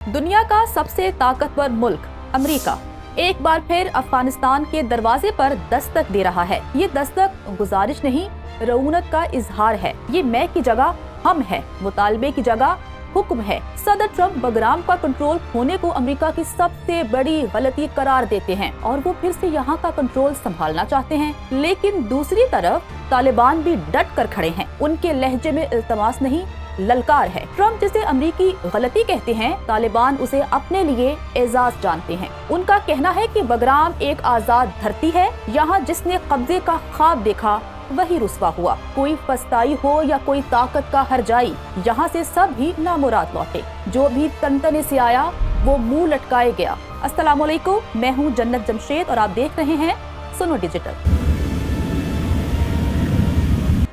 दुनिया का सबसे ताकतवर मुल्क अमेरिका एक बार फिर अफगानिस्तान के दरवाजे पर दस्तक दे रहा है। ये दस्तक गुजारिश नहीं, रऊनत का इजहार है। ये मैं की जगह हम है, मुतालबे की जगह हुक्म है। सदर ट्रंप बगराम का कंट्रोल खोने को अमेरिका की सबसे बड़ी गलती करार देते हैं और वो फिर से यहाँ का कंट्रोल संभालना चाहते हैं। लेकिन दूसरी तरफ तालिबान भी डट कर खड़े हैं। उनके लहजे में इल्तमास नहीं, ललकार है। ट्रंप जिसे अमेरिकी गलती कहते हैं, तालिबान उसे अपने लिए एजाज जानते हैं। उनका कहना है कि बगराम एक आजाद धरती है, यहाँ जिसने कब्जे का ख्वाब देखा वही रुस्वा हुआ। कोई फस्ताई हो या कोई ताकत का हरजाई, यहाँ से सब ही नामुराद लौटे। जो भी तनतने से आया वो मुंह लटकाए गया। अस्सलामुअलैकुम, मैं हूँ जन्नत जमशेद और आप देख रहे हैं सुनो डिजिटल।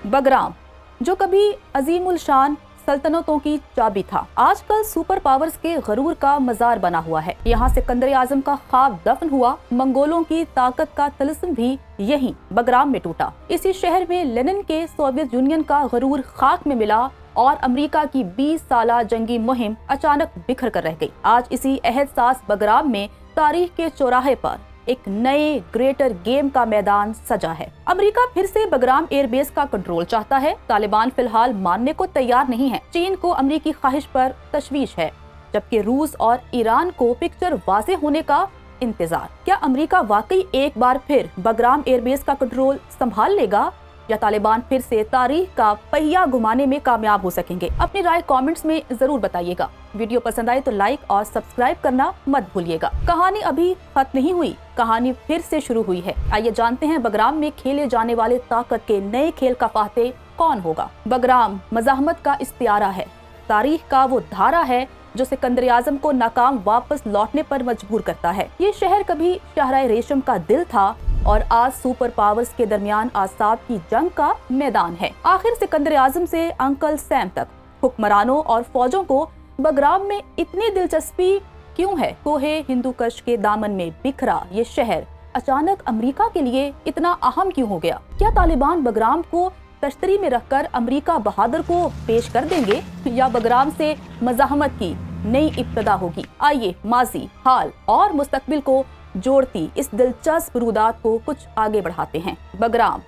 बगराम जो कभी अजीमुल शान सल्तनतों की चाबी था, आजकल सुपर पावर्स के गरूर का मजार बना हुआ है। यहाँ सिकंदर आजम का ख्वाब दफन हुआ, मंगोलों की ताकत का तिलिस्म भी यहीं बगराम में टूटा। इसी शहर में लेनिन के सोवियत यूनियन का गरूर खाक में मिला और अमेरिका की 20 साला जंगी मुहिम अचानक बिखर कर रह गई। आज इसी अहसास बगराम में तारीख के चौराहे पर एक नए ग्रेटर गेम का मैदान सजा है। अमेरिका फिर से बगराम एयरबेस का कंट्रोल चाहता है। तालिबान फिलहाल मानने को तैयार नहीं है। चीन को अमेरिकी ख्वाहिश पर तशवीश है, जबकि रूस और ईरान को पिक्चर वाज़े होने का इंतजार। क्या अमेरिका वाकई एक बार फिर बगराम एयरबेस का कंट्रोल संभाल लेगा या तालिबान फिर से तारीख का पहिया घुमाने में कामयाब हो सकेंगे? अपनी राय कमेंट्स में जरूर बताइएगा। वीडियो पसंद आए तो लाइक और सब्सक्राइब करना मत भूलिएगा। कहानी अभी खत्म नहीं हुई, कहानी फिर से शुरू हुई है। आइए जानते हैं बगराम में खेले जाने वाले ताकत के नए खेल का फाते कौन होगा। बगराम मज़ाहमत का इस्तियारा है, तारीख का वो धारा है जो सिकंदर आजम को नाकाम वापस लौटने पर मजबूर करता है। ये शहर कभी शाहराए रेशम का दिल था और आज सुपर पावर्स के दरमियान आसाब की जंग का मैदान है। आखिर सिकंदर आजम से अंकल सैम तक हुक्मरानों और फौजों को बगराम में इतनी दिलचस्पी क्यों है? कोहे हिंदुकुश के दामन में बिखरा ये शहर अचानक अमेरिका के लिए इतना अहम क्यों हो गया? क्या तालिबान बगराम को तश्तरी में रखकर अमेरिका बहादुर को पेश कर देंगे या बगराम से मज़ाहमत की नई इब्तिदा होगी? आइए माजी, हाल और मुस्तकबिल को जोड़ती इस दिलचस्प रुदात को कुछ आगे बढ़ाते हैं। बगराम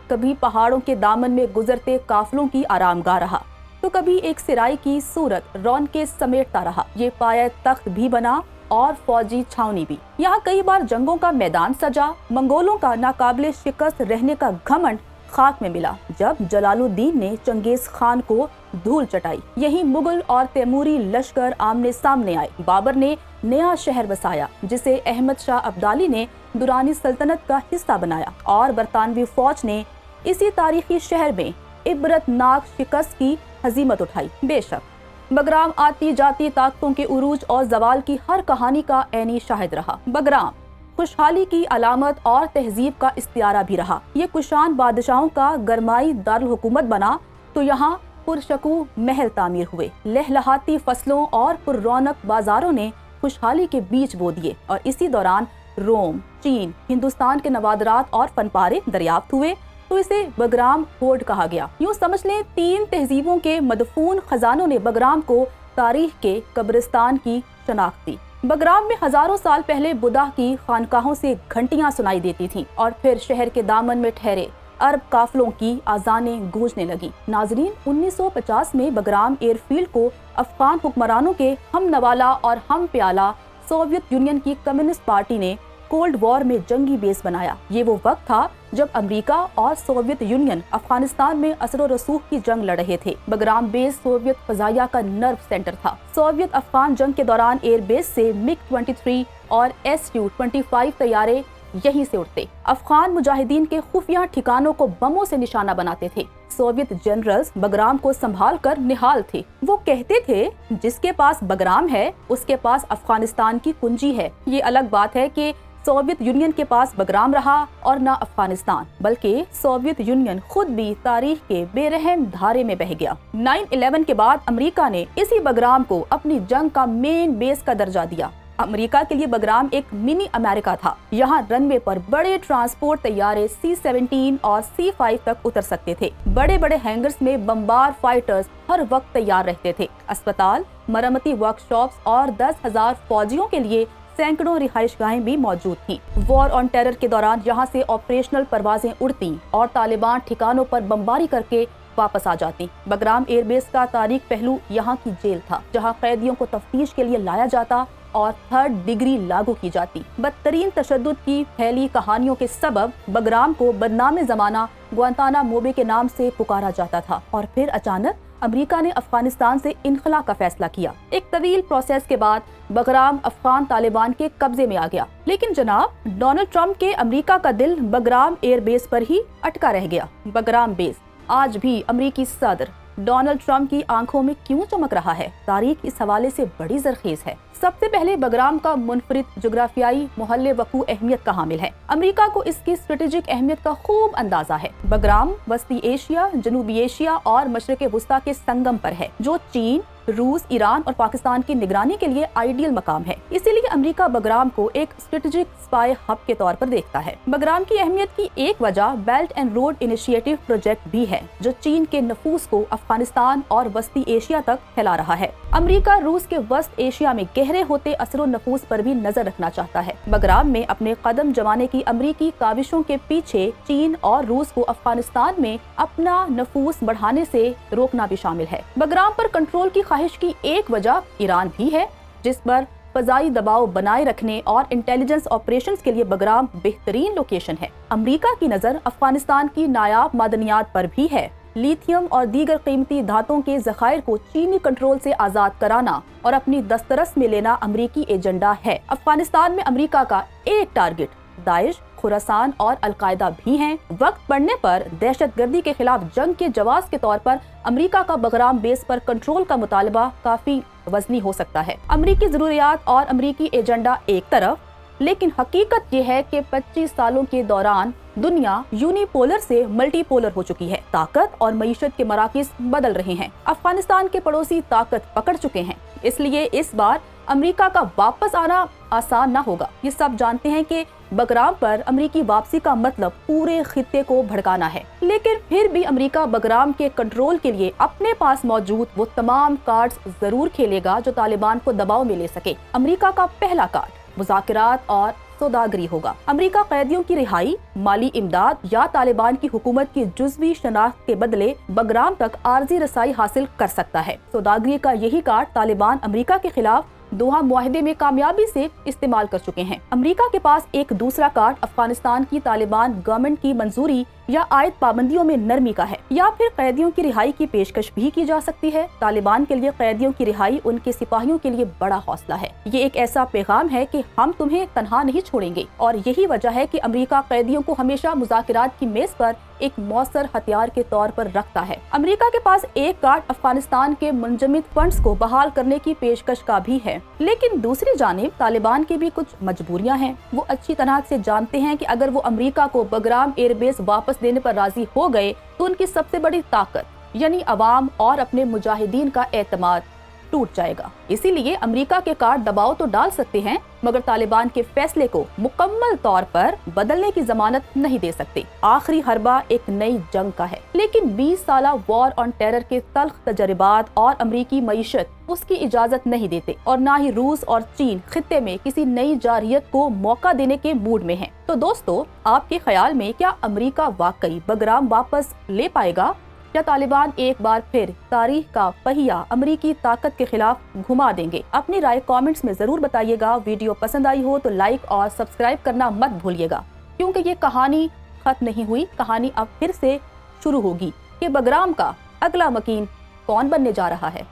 कभी पहाड़ों के दामन में गुजरते काफिलों की आरामगाह रहा, तो कभी एक सिराई की सूरत रौनके समेटता रहा। ये पाया तख्त भी बना और फौजी छावनी भी। यहाँ कई बार जंगों का मैदान सजा। मंगोलों का नाकाबिले शिकस्त रहने का घमंड खाक में मिला जब जलालुद्दीन ने चंगेज खान को धूल चटाई। यहीं मुगल और तैमूरी लश्कर आमने सामने आए। बाबर ने नया शहर बसाया जिसे अहमद शाह अब्दाली ने दुरानी सल्तनत का हिस्सा बनाया और बरतानवी फौज ने इसी तारीखी शहर में इबरतनाक शिकस्त की हजीमत उठाई। बेशक बगराम आती जाती ताकतों के उरूज और जवाल की हर कहानी का ऐनी शाहिद रहा। बगराम खुशहाली की अलामत और तहजीब का इस्तियारा भी रहा। ये कुशान बादशाहों का गरमाई दारुल हुकूमत बना तो यहाँ पुरशकू महल तामीर हुए। लहलहाती फसलों और पुररौनक बाजारों ने खुशहाली के बीज बो दिए और इसी दौरान रोम, चीन, हिंदुस्तान के नवादरात और फनपारे दरियाफ्त हुए तो इसे बगराम होड़ कहा गया। यूँ समझ लें 3 तहजीबों के मदफून खजानों ने बगराम को तारीख के कब्रिस्तान की शनाख्त दी। बगराम में हजारों साल पहले बुद्धा की खानकाहों से घंटियां सुनाई देती थीं और फिर शहर के दामन में ठहरे अरब काफिलों की आजानें गूंजने लगी। नाजरीन, 1950 में बगराम एयरफील्ड को अफगान हुक्मरानों के हम नवाला और हम प्याला सोवियत यूनियन की कम्युनिस्ट पार्टी ने कोल्ड वॉर में जंगी बेस बनाया। ये वो वक्त था जब अमेरिका और सोवियत यूनियन अफगानिस्तान में असर रसूख की जंग लड़ रहे थे। बगराम बेस सोवियत फजाइया का नर्व सेंटर था। सोवियत अफगान जंग के दौरान एयर बेस से MiG-23 और Su-25 तैयारे यहीं से उड़ते। अफगान मुजाहिदीन के खुफिया ठिकानों को बमों से निशाना बनाते थे। सोवियत जनरल्स बगराम को संभाल कर निहाल थे। वो कहते थे जिसके पास बगराम है उसके पास अफगानिस्तान की कुंजी है। ये अलग बात है कि सोवियत यूनियन के पास बगराम रहा और न अफगानिस्तान, बल्कि सोवियत यूनियन खुद भी तारीख के बेरहम धारे में बह गया। 9/11 के बाद अमेरिका ने इसी बगराम को अपनी जंग का मेन बेस का दर्जा दिया। अमेरिका के लिए बगराम एक मिनी अमेरिका था। यहाँ रनवे पर बड़े ट्रांसपोर्ट तैयारे C-17 और C-5 तक उतर सकते थे। बड़े बड़े हैंगर्स में बमबार फाइटर्स हर वक्त तैयार रहते थे। अस्पताल, मरम्मती वर्कशॉप्स और 10,000 फौजियों के लिए सैकड़ों रिहाइशगाहें भी मौजूद थीं। वॉर ऑन टेरर के दौरान यहाँ से ऑपरेशनल परवाजें उड़ती और तालिबान ठिकानों पर बमबारी करके वापस आ जाती। बगराम एयरबेस का तारीख पहलू यहाँ की जेल था, जहाँ कैदियों को तफ्तीश के लिए लाया जाता और 3rd डिग्री लागू की जाती। बदतरीन तशद्दुद की फैली कहानियों के सबब बगराम को बदनाम ज़माना ग्वांतानामो के नाम से पुकारा जाता था और फिर अचानक अमेरिका ने अफगानिस्तान से इनखला का फैसला किया। एक तवील प्रोसेस के बाद बगराम अफगान तालिबान के कब्जे में आ गया, लेकिन जनाब डोनाल्ड ट्रंप के अमेरिका का दिल बगराम एयरबेस पर ही अटका रह गया। बगराम बेस आज भी अमेरिकी सदर डोनाल्ड ट्रंप की आंखों में क्यों चमक रहा है? तारीख इस हवाले से बड़ी जरखेज है। सबसे पहले बगराम का मुनफरिद जोग्राफियाई मोहल्ले वकू अहमियत का हामिल है। अमेरिका को इसकी स्ट्रेटेजिक अहमियत का खूब अंदाजा है। बगराम वस्ती एशिया, जनूबी एशिया और मशरक़ वुस्ता के संगम पर है, जो चीन, रूस, ईरान और पाकिस्तान की निगरानी के लिए आइडियल मकाम है। इसीलिए अमेरिका बगराम को एक स्ट्रेटेजिक स्पाई हब के तौर पर देखता है। बगराम की अहमियत की एक वजह belt and road initiative project भी है, जो चीन के नफूस को अफगानिस्तान और वस्ती एशिया तक फैला रहा है। अमेरिका रूस के वस्त एशिया में गहरे होते असरो नफूस पर भी नजर रखना चाहता है। बगराम में अपने कदम जमाने की अमेरिकी काविशों के पीछे चीन और रूस को अफगानिस्तान में अपना नफूस बढ़ाने से रोकना भी शामिल है। बगराम पर कंट्रोल की ख्वाहिश की एक वजह ईरान भी है, जिस पर फजाई दबाव बनाए रखने और इंटेलिजेंस ऑपरेशंस के लिए बगराम बेहतरीन लोकेशन है। अमेरिका की नजर अफगानिस्तान की नायाब मादनियात पर भी है। लिथियम और दीगर कीमती धातुओं के जखायर को चीनी कंट्रोल से आजाद कराना और अपनी दस्तरस में लेना अमेरिकी एजेंडा है। अफगानिस्तान में अमेरिका का एक टारगेट दाइश, खुरासान और अलकायदा भी हैं। वक्त पड़ने पर दहशतगर्दी के खिलाफ जंग के जवाब के तौर पर अमेरिका का बगराम बेस पर कंट्रोल का मुतालबा काफी वजनी हो सकता है। अमेरिकी जरूरियात और अमेरिकी एजेंडा एक तरफ, लेकिन हकीकत ये है कि 25 सालों के दौरान दुनिया यूनिपोलर से मल्टीपोलर हो चुकी है। ताकत और मईशत के मराकिज बदल रहे हैं। अफगानिस्तान के पड़ोसी ताकत पकड़ चुके हैं, इसलिए इस बार अमेरिका का वापस आना आसान न होगा। ये सब जानते हैं कि बगराम पर अमेरिकी वापसी का मतलब पूरे खित्ते को भड़काना है, लेकिन फिर भी अमेरिका बगराम के कंट्रोल के लिए अपने पास मौजूद वो तमाम कार्ड्स जरूर खेलेगा जो तालिबान को दबाव में ले सके। अमेरिका का पहला कार्ड मुज़ाकरात और सौदागरी होगा। अमेरिका कैदियों की रिहाई, माली इमदाद या तालिबान की हुकूमत की जुज़वी शनाख्त के बदले बगराम तक आर्जी रसाई हासिल कर सकता है। सौदागरी का यही कार्ड तालिबान अमेरिका के खिलाफ दोहा मुआहदे में कामयाबी से इस्तेमाल कर चुके हैं। अमेरिका के पास एक दूसरा कार्ड अफगानिस्तान की तालिबान गवर्नमेंट की मंजूरी या आयत पाबंदियों में नरमी का है, या फिर कैदियों की रिहाई की पेशकश भी की जा सकती है। तालिबान के लिए कैदियों की रिहाई उनके सिपाहियों के लिए बड़ा हौसला है। ये एक ऐसा पैगाम है कि हम तुम्हें तन्हा नहीं छोड़ेंगे, और यही वजह है कि अमेरिका कैदियों को हमेशा मुज़ाकरात की मेज पर एक मौसर हथियार के तौर पर रखता है। अमेरिका के पास एक कार्ड अफगानिस्तान के मुंजमद फंड्स को बहाल करने की पेशकश का भी है, लेकिन दूसरी जानिब तालिबान की भी कुछ मजबूरियां हैं। वो अच्छी तरह से जानते हैं कि अगर वो अमेरिका को बगराम एयरबेस वापस देने पर राजी हो गए तो उनकी सबसे बड़ी ताकत यानी अवाम और अपने मुजाहिदीन का एतमाद टूट जाएगा। इसीलिए अमेरिका के कार्ड दबाव तो डाल सकते हैं, मगर तालिबान के फैसले को मुकम्मल तौर पर बदलने की जमानत नहीं दे सकते। आखिरी हरबा एक नई जंग का है, लेकिन 20 साला वॉर ऑन टेरर के तल्ख तजर्बात और अमेरिकी मईशत उसकी इजाजत नहीं देते, और न ही रूस और चीन खित्ते में किसी नई जारियत को मौका देने के मूड में है। तो दोस्तों, आपके ख्याल में क्या अमेरिका वाकई बगराम वापस ले पाएगा, या तालिबान एक बार फिर तारीख का पहिया अमेरिकी ताकत के खिलाफ घुमा देंगे? अपनी राय कमेंट्स में जरूर बताइएगा। वीडियो पसंद आई हो तो लाइक और सब्सक्राइब करना मत भूलिएगा, क्योंकि ये कहानी खत्म नहीं हुई। कहानी अब फिर से शुरू होगी कि बगराम का अगला मकीन कौन बनने जा रहा है।